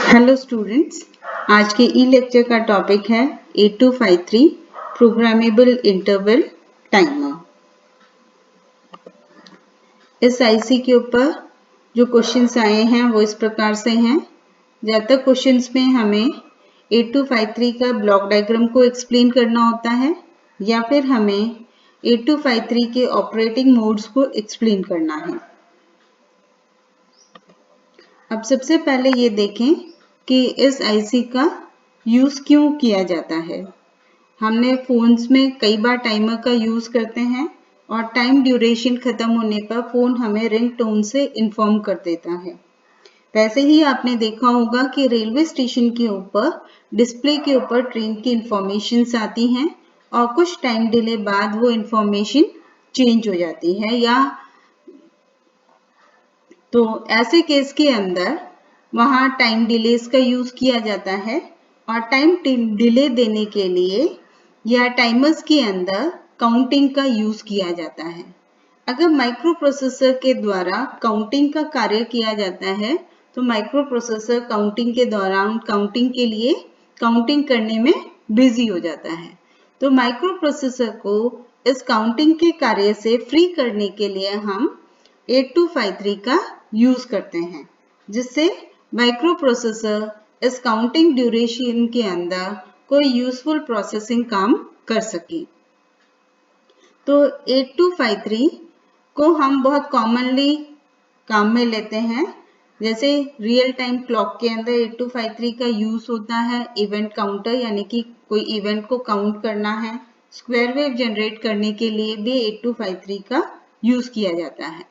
Hello students, आज के ई lecture का टॉपिक है 8253 प्रोग्रामेबल इंटरवल टाइमर। इस आईसी के ऊपर जो क्वेश्चंस आए हैं वो इस प्रकार से हैं। ज़्यादातर क्वेश्चंस में हमें 8253 का ब्लॉक डायग्राम को एक्सप्लेन करना होता है या फिर हमें 8253 के ऑपरेटिंग मोड्स को एक्सप्लेन करना है। अब सबसे पहले ये देखें कि इस आईसी का यूज़ क्यों किया जाता है। हमने फ़ोन्स में कई बार टाइमर का यूज़ करते हैं और टाइम ड्यूरेशन ख़त्म होने पर फ़ोन हमें रिंगटोन से इन्फॉर्म कर देता है। वैसे ही आपने देखा होगा कि रेलवे स्टेशन के ऊपर डिस्प्ले के ऊपर ट्रेन की इंफॉर्मेशंस आती हैं और कुछ टाइम डिले बाद वो इंफॉर्मेशन चेंज हो जाती है या तो ऐसे केस के अंदर वहाँ टाइम डिलेस का यूज़ किया जाता है और टाइम डिले देने के लिए या टाइमर्स के अंदर काउंटिंग का यूज़ किया जाता है। अगर माइक्रो प्रोसेसर के द्वारा काउंटिंग का कार्य किया जाता है तो माइक्रो प्रोसेसर काउंटिंग के दौरान काउंटिंग के लिए काउंटिंग करने में बिजी हो जाता है। तो माइक्रो प्रोसेसर को इस काउंटिंग के कार्य से फ्री करने के लिए हम 8253 का यूज करते हैं, जिससे माइक्रो प्रोसेसर इस काउंटिंग ड्यूरेशन के अंदर कोई यूजफुल प्रोसेसिंग काम कर सके। तो 8253 को हम बहुत कॉमनली काम में लेते हैं। जैसे रियल टाइम क्लॉक के अंदर 8253 का यूज होता है इवेंट काउंटर, यानी कि कोई इवेंट को काउंट करना है। स्क्वायर वेव जनरेट करने के लिए भी 8253 का यूज किया जाता है।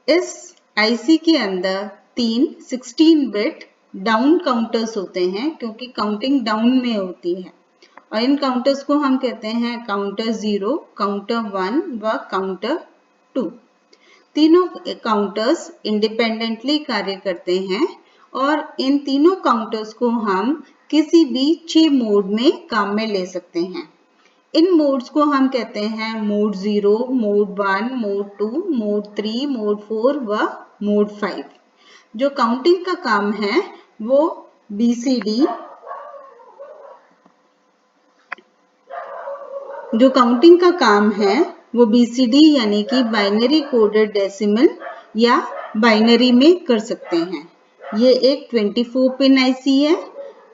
इस आईसी के अंदर 3 16 बिट डाउन काउंटर्स होते हैं, क्योंकि काउंटिंग डाउन में होती है और इन काउंटर्स को हम कहते हैं काउंटर 0, काउंटर 1 व काउंटर 2। तीनों काउंटर्स इंडिपेंडेंटली कार्य करते हैं और इन तीनों काउंटर्स को हम किसी भी 6 मोड में काम में ले सकते हैं। इन मोड्स को हम कहते हैं mode 0, mode 1, mode 2, mode 3, mode 4 व मोड 5। जो काउंटिंग का काम है वो बीसीडी, जो काउंटिंग का काम है वो बीसीडी यानी कि बाइनरी कोडेड डेसिमल या बाइनरी में कर सकते हैं। ये एक 24 पिन आईसी है।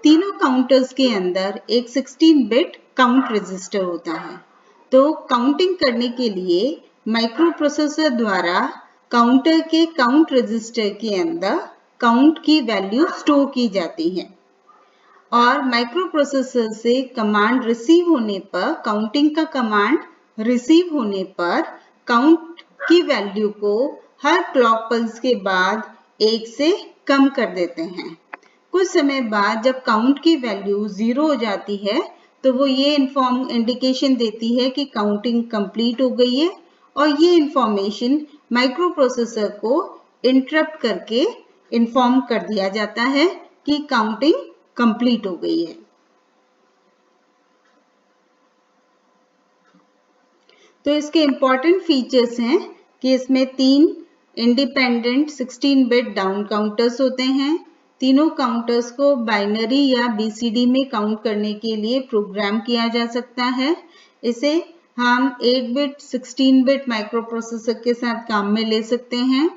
तीनों काउंटर्स के अंदर एक 16 बिट काउंट रजिस्टर होता है। तो काउंटिंग करने के लिए माइक्रो प्रोसेसर द्वारा काउंटर के काउंट रजिस्टर के अंदर काउंट की वैल्यू स्टोर की जाती है और माइक्रो प्रोसेसर से कमांड रिसीव होने पर, काउंटिंग का कमांड रिसीव होने पर काउंट की वैल्यू को हर क्लॉक पल्स के बाद 1 से कम कर देते हैं। कुछ समय बाद जब काउंट की वैल्यू 0 हो जाती है तो वो ये इंडिकेशन देती है कि काउंटिंग कंप्लीट हो गई है और ये इंफॉर्मेशन माइक्रो प्रोसेसर को इंटरप्ट करके इन्फॉर्म कर दिया जाता है कि काउंटिंग कंप्लीट हो गई है। तो इसके इंपॉर्टेंट फीचर्स हैं कि इसमें 3 इंडिपेंडेंट 16 बिट डाउन काउंटर्स होते हैं। तीनों काउंटर्स को बाइनरी या बीसीडी में काउंट करने के लिए प्रोग्राम किया जा सकता है। इसे हम 8 बिट 16 बिट माइक्रो प्रोसेसर के साथ काम में ले सकते हैं।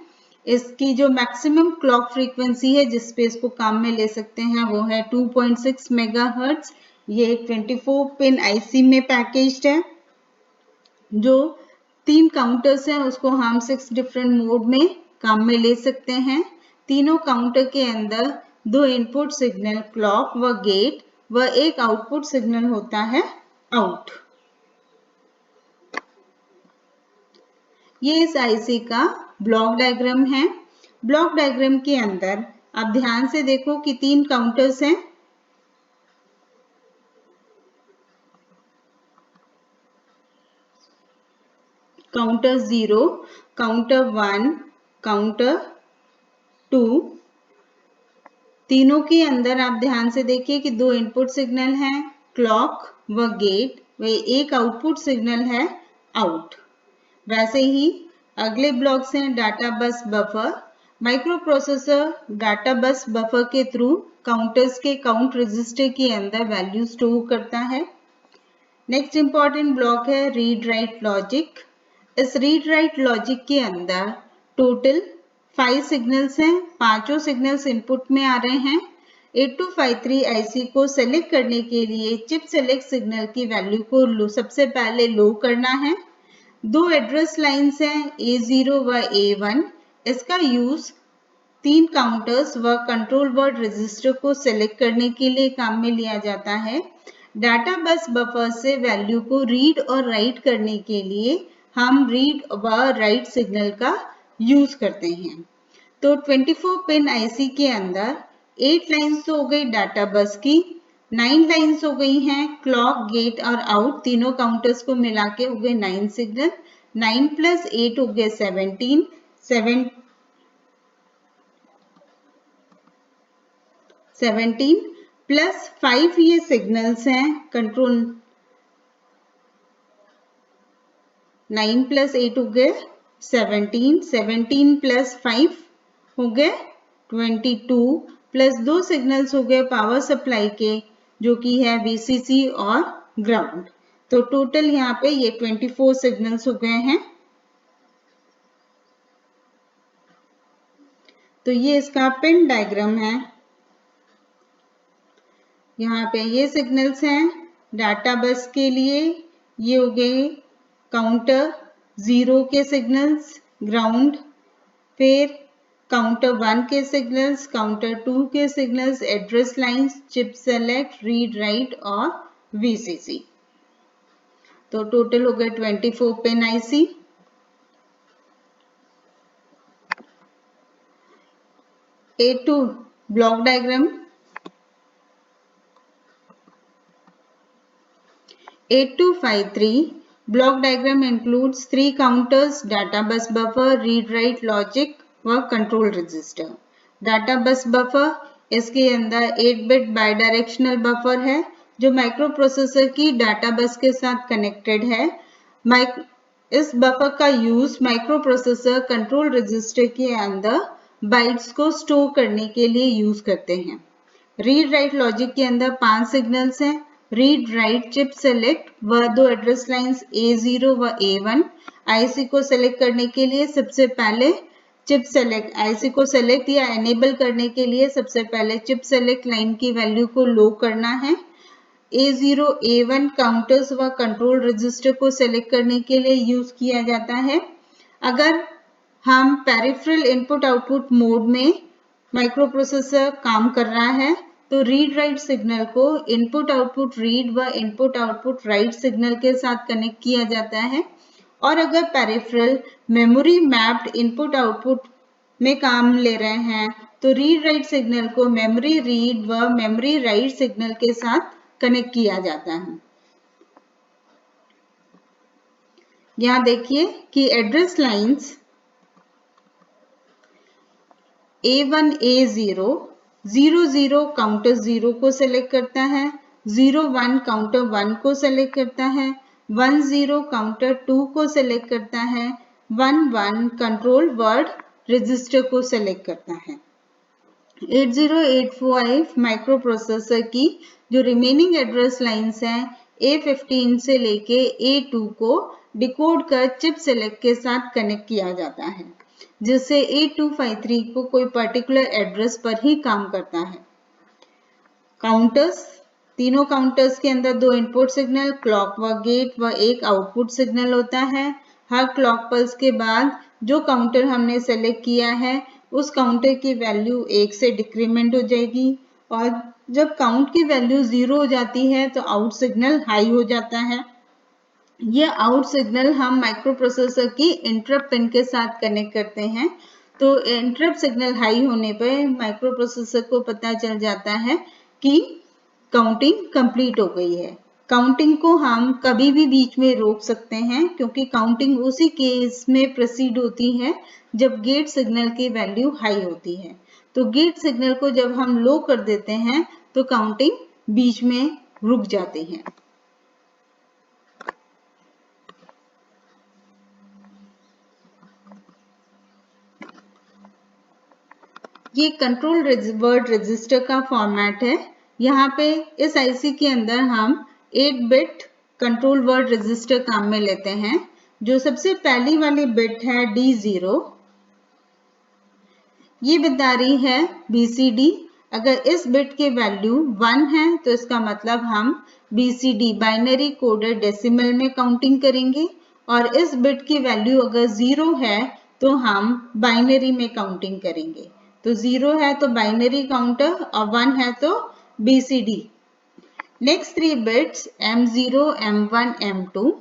इसकी जो मैक्सिमम क्लॉक फ्रीक्वेंसी है जिस पे इसको काम में ले सकते हैं वो है 2.6 मेगाहर्ट्ज। ये 24 पिन आईसी में पैकेज्ड है। जो 3 काउंटर्स हैं उसको हम 6 डिफरेंट मोड में काम में ले सकते हैं। तीनों काउंटर के अंदर 2 इनपुट सिग्नल क्लॉक व गेट व एक आउटपुट सिग्नल होता है आउट। ये इस आईसी का ब्लॉक डायग्राम है। ब्लॉक डायग्राम के अंदर आप ध्यान से देखो कि 3 काउंटर्स हैं। Counter 0, counter 1, counter 2। तीनों के अंदर आप ध्यान से देखिए कि 2 इनपुट सिग्नल हैं क्लॉक व गेट व एक आउटपुट सिग्नल है आउट। वैसे ही अगले ब्लॉक्स हैं डाटा बस बफर माइक्रो प्रोसेसर डाटा बस बफर के थ्रू काउंटर्स के काउंट रजिस्टर के अंदर वैल्यू स्टोर करता है। नेक्स्ट इंपॉर्टेंट ब्लॉक है रीड राइट लॉजिक। इस रीड राइट लॉजिक के अंदर टोटल 5 सिग्नल्स हैं। पांचों सिग्नल्स इनपुट में आ रहे हैं। 8253 आईसी को सेलेक्ट करने के लिए चिप सेलेक्ट सिग्नल की वैल्यू को सबसे पहले लो करना है। दो एड्रेस लाइंस हैं A0 व A1। इसका यूज 3 काउंटर्स व कंट्रोल वर्ड रजिस्टर को सेलेक्ट करने के लिए काम में लिया जाता है। डाटा बस बफर से वैल्यू को रीड और राइट करने के लिए हम रीड व राइट सिग्नल का यूज करते हैं। तो 24 पिन आईसी के अंदर 8 लाइन्स तो हो गई डाटा बस की, 9 लाइन्स हो गई हैं क्लॉक, गेट और आउट, तीनों काउंटर्स को मिला के हो गए 9 सिग्नल। 9 + 8 हो गए 17, 17 + 5 ये सिग्नल्स हैं कंट्रोल। 9 + 8 हो गए 17, 17 + 5 हो गए 22 प्लस 2 सिग्नल्स हो गए पावर सप्लाई के जो कि है VCC और ग्राउंड। तो टोटल यहाँ पे ये 24 सिग्नल्स हो गए हैं। तो ये इसका पिन डायग्राम है। यहाँ पे ये सिग्नल्स हैं डाटा बस के लिए। ये हो गए काउंटर 0 के सिग्नल्स, ग्राउंड, फिर काउंटर 1 के सिग्नल्स, काउंटर 2 के signals, address lines, chip select, read write और VCC। तो टोटल हो गए 24 pin IC. A2 block diagram. 8253 block diagram includes 3 counters, data bus buffer, read write logic व control register। data bus buffer इसके अंदर 8 bit bidirectional buffer है जो micro processor की डाटा बस के साथ कनेक्टेड है। इस बफर का use micro processor control register के अंदर बाइट्स को स्टोर करने के लिए यूज करते हैं। रीड राइट लॉजिक के अंदर 5 सिग्नल्स हैं रीड राइट चिप सेलेक्ट व 2 एड्रेस लाइंस A0 व A1। आईसी को सेलेक्ट करने के लिए सबसे पहले चिप सेलेक्ट आईसी को सेलेक्ट या एनेबल करने के लिए सबसे पहले चिप सेलेक्ट लाइन की वैल्यू को लो करना है। A0 A1 काउंटर्स व कंट्रोल रजिस्टर को सेलेक्ट करने के लिए यूज किया जाता है। अगर हम पेरिफेरल इनपुट आउटपुट मोड में माइक्रो प्रोसेसर काम कर रहा है तो रीड राइट सिग्नल को इनपुट आउटपुट रीड व इनपुट आउटपुट राइट सिग्नल के साथ कनेक्ट किया जाता है। और अगर peripheral memory mapped input output में काम ले रहे हैं तो रीड राइट सिग्नल को मेमोरी रीड व मेमोरी राइट सिग्नल के साथ कनेक्ट किया जाता है। यहाँ देखिए कि address lines A1 A0 00 counter 0 को सेलेक्ट करता है, 01 काउंटर 1 को सेलेक्ट करता है, 10 काउंटर 2 को सेलेक्ट करता है, 11 कंट्रोल वर्ड रजिस्टर को सेलेक्ट करता है। 8085 माइक्रो प्रोसेसर की जो रिमेनिंग एड्रेस लाइंस हैं A15 से लेके A2 को डिकोड कर चिप सेलेक्ट के साथ कनेक्ट किया जाता है जिससे 8253 को कोई पर्टिकुलर एड्रेस पर ही काम करता है। काउंटर्स तीनों काउंटर्स के अंदर 2 इनपुट सिग्नल क्लॉक व गेट व एक आउटपुट सिग्नल होता है। हर क्लॉक पल्स के बाद जो काउंटर हमने सेलेक्ट किया है उस काउंटर की वैल्यू 1 से डिक्रीमेंट हो जाएगी और जब काउंट की वैल्यू 0 हो जाती है तो आउट सिग्नल हाई हो जाता है। ये आउट सिग्नल हम माइक्रो प्रोसेसर की इंटरप्ट पिन के साथ कनेक्ट करते हैं। तो इंटरप्ट सिग्नल हाई होने पर माइक्रो प्रोसेसर को पता चल जाता है कि काउंटिंग कंप्लीट हो गई है। काउंटिंग को हम कभी भी बीच में रोक सकते हैं क्योंकि काउंटिंग उसी केस में प्रोसीड होती है जब गेट सिग्नल की वैल्यू हाई होती है। तो गेट सिग्नल को जब हम लो कर देते हैं तो काउंटिंग बीच में रुक जाती है। ये कंट्रोल वर्ड रजिस्टर का फॉर्मेट है। यहाँ पे इस आईसी के अंदर हम 8 बिट कंट्रोल वर्ड रजिस्टर काम में लेते हैं। जो सबसे पहली वाली बिट है D0, ये बता रही है BCD। अगर इस बिट की वैल्यू 1 है तो इसका मतलब हम BCD बाइनरी कोडेड डेसिमल में काउंटिंग करेंगे, और इस बिट की वैल्यू अगर 0 है तो हम बाइनरी में काउंटिंग करेंगे। तो 0 है तो बाइनरी काउंटर और 1 है तो BCD। Next 3 bits M0, M1, M2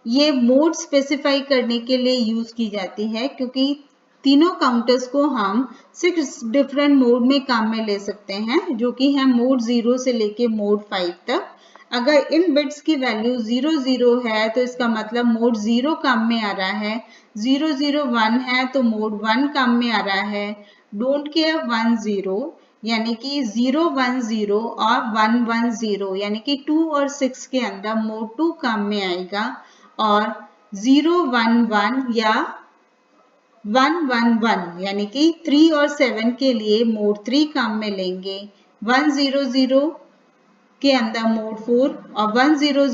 ये मोड स्पेसिफाई करने के लिए यूज की जाती है, क्योंकि तीनों काउंटर्स को हम 6 डिफरेंट मोड में काम में ले सकते हैं, जो कि है मोड 0 से लेके मोड 5 तक। अगर इन बिट्स की वैल्यू 0 0 है तो इसका मतलब मोड 0 काम में आ रहा है, 0 0 1 है तो मोड 1 काम में आ रहा है, डोंट केयर 1 0 यानी कि 0 1 0 और 1 1 0 यानी कि 2 और 6 के अंदर मोड 2 काम में आएगा, और 0 1 1 या 1 1 1 यानी कि 3 और 7 के लिए मोड 3 काम में लेंगे। 1 0 0 के अंदर मोड 4 और 1 0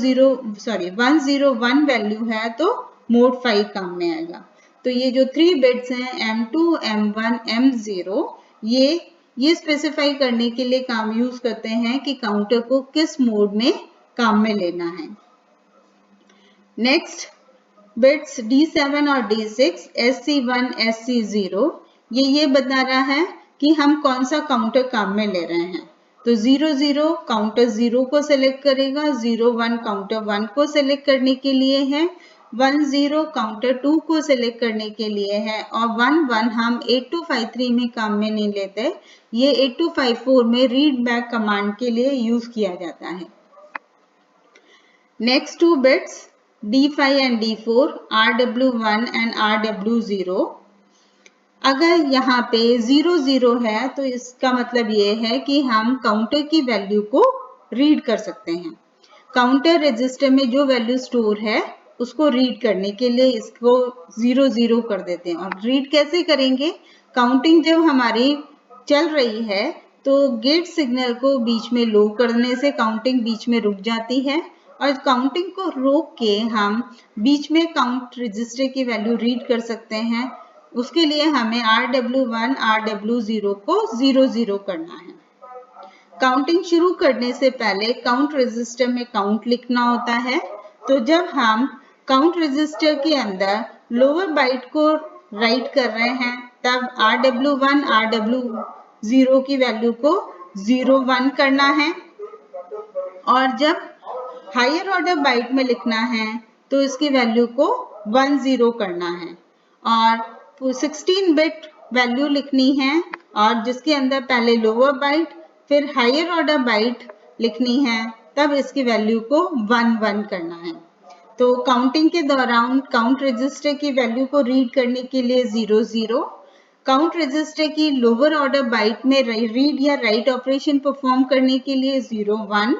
0 1 वैल्यू है तो मोड 5 काम में आएगा। तो ये जो 3 बिट्स हैं M2, M1, M0 ये स्पेसिफाई करने के लिए काम यूज करते हैं कि काउंटर को किस मोड में काम में लेना है। नेक्स्ट बिट्स D7 और D6, SC1, SC0 ये बता रहा है कि हम कौन सा काउंटर काम में ले रहे हैं। तो 0 0 काउंटर 0 को सेलेक्ट करेगा, 0 1 काउंटर 1 को सेलेक्ट करने के लिए है, 1 0 काउंटर 2 को सेलेक्ट करने के लिए है, और 1 1 हम 8253 में काम में नहीं लेते, ये 8254 में रीड बैक कमांड के लिए यूज किया जाता है। Next 2 bits D5 and D4, RW1 and RW0। अगर यहाँ पे 0 0 है तो इसका मतलब ये है कि हम काउंटर की वैल्यू को रीड कर सकते हैं। काउंटर रजिस्टर में जो वैल्यू स्टोर है उसको रीड करने के लिए इसको 0 0 कर देते हैं। और रीड कैसे करेंगे? काउंटिंग जब हमारी चल रही है तो गेट सिग्नल को बीच में लो करने से काउंटिंग बीच में रुक जाती है, और काउंटिंग को रोक के हम बीच में काउंट रजिस्टर की वैल्यू रीड कर सकते हैं। उसके लिए हमें RW1, RW0 को 0 0 करना है। काउंटिंग शुरू करने से पहले काउंट रजिस्टर में काउंट लिखना होता है। तो जब हम काउंट रजिस्टर के अंदर लोअर बाइट को राइट कर रहे हैं तब RW1, RW0 की वैल्यू को 0 1 करना है, और जब हायर ऑर्डर बाइट में लिखना है तो इसकी वैल्यू को 1 0 करना है, और 16 बिट वैल्यू लिखनी है, और जिसके अंदर पहले लोअर बाइट फिर हायर ऑर्डर बाइट लिखनी है, तब इसकी वैल्यू को 1 1 करना है। तो काउंटिंग के दौरान काउंट रजिस्टर की वैल्यू को रीड करने के लिए 0 0, काउंट रजिस्टर की लोअर ऑर्डर बाइट में रीड या राइट ऑपरेशन परफॉर्म करने के लिए 0 1,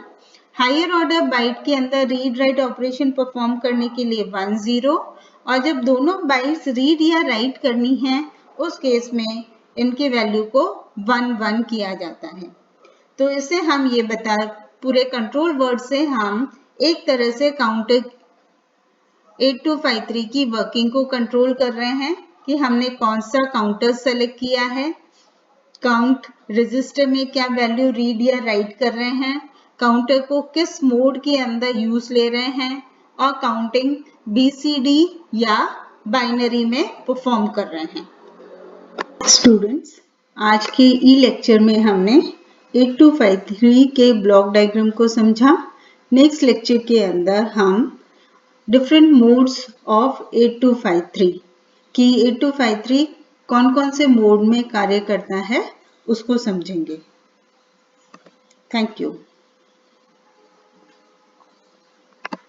हायर ऑर्डर बाइट के अंदर रीड राइट ऑपरेशन परफॉर्म करने के लिए 1 0, और जब दोनों बाइट्स रीड या राइट करनी है उस केस में इनकी वैल्यू को 1 1 किया जाता है। तो इससे हम ये पूरे कंट्रोल वर्ड से हम एक तरह से काउंटर 8253 की वर्किंग को कंट्रोल कर रहे हैं कि हमने कौन सा काउंटर सेलेक्ट किया है, काउंट रजिस्टर में क्या वैल्यू रीड या राइट कर रहे हैं, काउंटर को किस मोड के अंदर यूज ले रहे हैं, और काउंटिंग BCD या बाइनरी में परफॉर्म कर रहे हैं। स्टूडेंट्स, आज के ई लेक्चर में हमने 8253 के ब्लॉक डायग्राम को समझा। नेक्स्ट लेक्चर के अंदर हम डिफरेंट मोड्स ऑफ 8253 कि 8253 कौन कौन से मोड में कार्य करता है उसको समझेंगे। Thank you.